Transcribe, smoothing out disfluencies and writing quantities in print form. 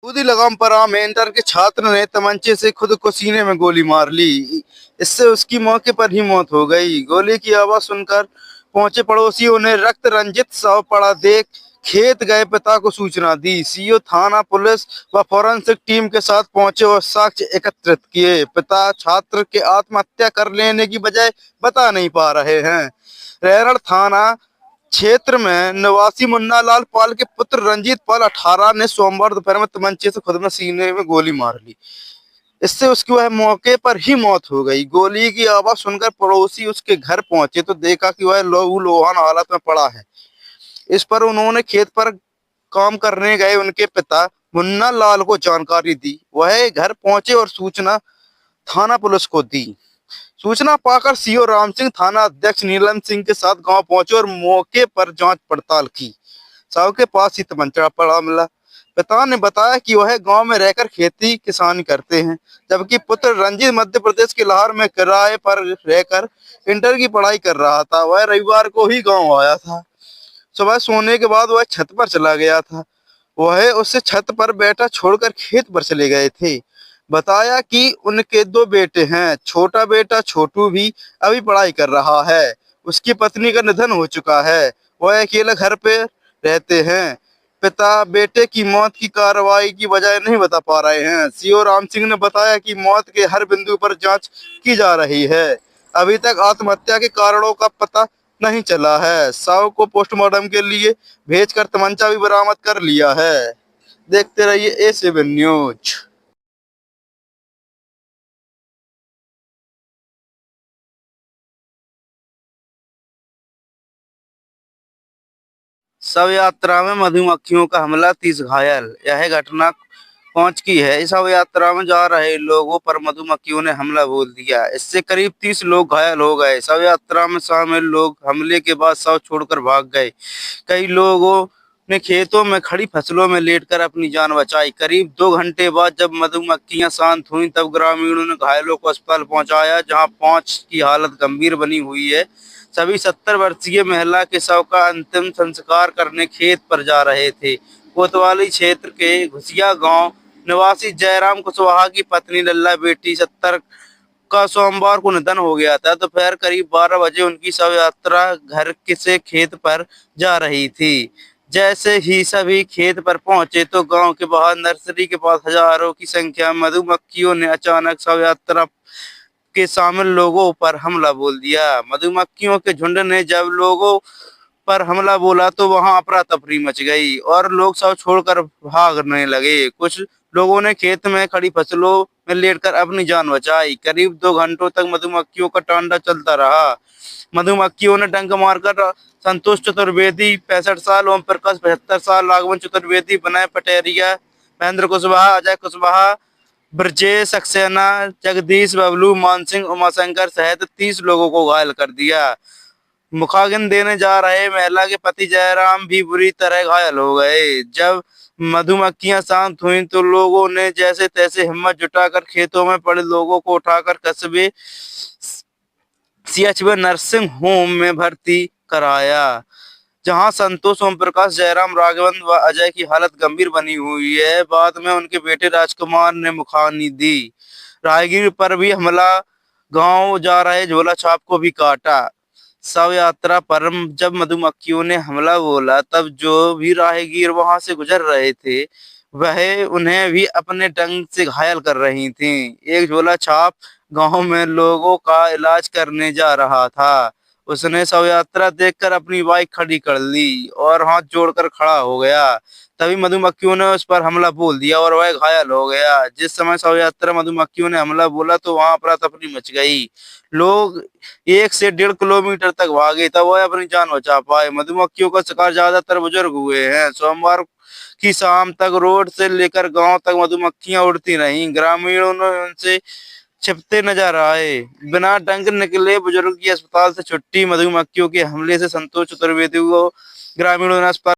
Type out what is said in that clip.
खुदी लगाम पर आम इंटर के छात्र ने तमंचे से खुद को सीने में गोली मार ली। इससे उसकी मौके पर ही मौत हो गई। गोली की आवाज सुनकर पहुंचे पड़ोसियों ने रक्त रंजित शव पड़ा देख खेत गए पिता को सूचना दी। सीओ थाना पुलिस व फोरेंसिक टीम के साथ पहुंचे और साक्ष्य एकत्रित किए। पिता छात्र के आत्महत्या कर लेने की वजह बता नहीं पा रहे हैं। रैरड थाना क्षेत्र में निवासी मुन्ना लाल पाल के पुत्र रंजीत पाल 18 ने सोमवार दोपहर में तमंचे से खुद में सीने में गोली मार ली। इससे उसकी वह मौके पर ही मौत हो गई। गोली की आवाज सुनकर पड़ोसी उसके घर पहुंचे तो देखा कि वह लहू लुहान हालत में पड़ा है। इस पर उन्होंने खेत पर काम करने गए उनके पिता मुन्ना लाल को जानकारी दी। वह घर पहुंचे और सूचना थाना पुलिस को दी। सूचना पाकर सीओ राम सिंह थाना अध्यक्ष नीलम सिंह के साथ गांव पहुंचे और मौके पर जांच पड़ताल की। शव के पास ही तमंचा पड़ा मिला। पिता ने बताया कि वह गांव में रहकर खेती किसानी करते हैं, जबकि पुत्र रंजीत मध्य प्रदेश के लाहौर में किराए पर रहकर इंटर की पढ़ाई कर रहा था। वह रविवार को ही गांव आया था। सुबह सोने के बाद वह छत पर चला गया था। वह उसे छत पर बैठा छोड़कर खेत पर चले गए थे। बताया कि उनके दो बेटे हैं। छोटा बेटा छोटू भी अभी पढ़ाई कर रहा है। उसकी पत्नी का निधन हो चुका है। वह अकेले घर पे रहते हैं। पिता बेटे की मौत की कार्रवाई की वजह नहीं बता पा रहे हैं। सीओ राम सिंह ने बताया कि मौत के हर बिंदु पर जांच की जा रही है। अभी तक आत्महत्या के कारणों का पता नहीं चला है। शव को पोस्टमार्टम के लिए भेजकर तमंचा भी बरामद कर लिया है। देखते रहिए A7 न्यूज। शव यात्रा में मधुमक्खियों का हमला, 30 घायल। यह घटना पहुंच की है। शव यात्रा में जा रहे लोगों पर मधुमक्खियों ने हमला बोल दिया। इससे करीब 30 लोग घायल हो गए। शव यात्रा में शामिल लोग हमले के बाद शव छोड़कर भाग गए। कई लोगों ने खेतों में खड़ी फसलों में लेटकर अपनी जान बचाई। करीब 2 घंटे बाद जब मधुमक्खियां शांत हुईं, तब ग्रामीणों ने घायलों को अस्पताल पहुंचाया, जहां 5 की हालत गंभीर बनी हुई है। सभी 70 वर्षीय महिला के शव का अंतिम संस्कार करने खेत पर जा रहे थे। कोतवाली क्षेत्र के घुसिया गांव निवासी जयराम कुशवाहा की पत्नी लल्ला बेटी 70 का सोमवार को निधन हो गया था। दोपहर करीब 12 बजे उनकी शव यात्रा घर से खेत पर जा रही थी। जैसे ही सभी खेत पर पहुंचे तो गांव के बाहर नर्सरी के पास हजारों की संख्या में मधुमक्खियों ने अचानक शव यात्रा के शामिल लोगों पर हमला बोल दिया। मधुमक्खियों के झुंड ने जब लोगों पर हमला बोला तो वहां अफरा तफरी मच गई और लोग शव छोड़कर भागने लगे। कुछ लोगों ने खेत में खड़ी फसलों में लेटकर अपनी जान बचाई। करीब 2 घंटों तक मधुमक्खियों का तांडव चलता रहा। मधुमक्खियों ने डंक मारकर संतोष चतुर्वेदी 65 साल, ओम प्रकाश 75 साल, राघवन चतुर्वेदी, विनय पटेरिया, महेंद्र कुशवाहा, अजय कुशवाहा, ब्रजेश सक्सेना, जगदीश बबलू, मानसिंह, उमाशंकर सहित 30 लोगों को घायल कर दिया। मुखाग्नि देने जा रहे महिला के पति जयराम भी बुरी तरह घायल हो गए। जब मधुमक्खियां शांत हुईं तो लोगों ने जैसे तैसे हिम्मत जुटाकर खेतों में पड़े लोगों को उठाकर कस्बे CHB नर्सिंग होम में भर्ती कराया, जहां संतोष, ओम प्रकाश, जयराम, राघवन व अजय की हालत गंभीर बनी हुई है। बाद में उनके बेटे राजकुमार ने मुखाग्नि दी। राहगीर पर भी हमला, गांव जा रहे झोला छाप को भी काटा। शव यात्रा पर जब मधुमक्खियों ने हमला बोला तब जो भी राहगीर वहां से गुजर रहे थे वह उन्हें भी अपने डंक से घायल कर रही थीं। एक झोला छाप गांव में लोगों का इलाज करने जा रहा था। उसने शव यात्रा देखकर अपनी बाइक खड़ी कर ली और हाथ जोड़कर खड़ा हो गया। तभी मधुमक्खियों ने उस पर हमला बोल दिया और वह घायल हो गया। जिस समय शव यात्रा मधुमक्खियों ने हमला बोला तो वहां अफरा तफरी मच गई। लोग 1 से 1.5 किलोमीटर तक भागे तब वह अपनी जान बचा पाए। मधुमक्खियों का शिकार ज्यादातर बुजुर्ग हुए हैं। सोमवार की शाम तक रोड से लेकर गांव तक मधुमक्खियां उड़ती रहीं। ग्रामीणों ने उनसे छिपते नजर आए। बिना डंक निकले बुजुर्ग की अस्पताल से छुट्टी। मधुमक्खियों के हमले से संतोष चतुर्वेदी को ग्रामीणों ने अस्पताल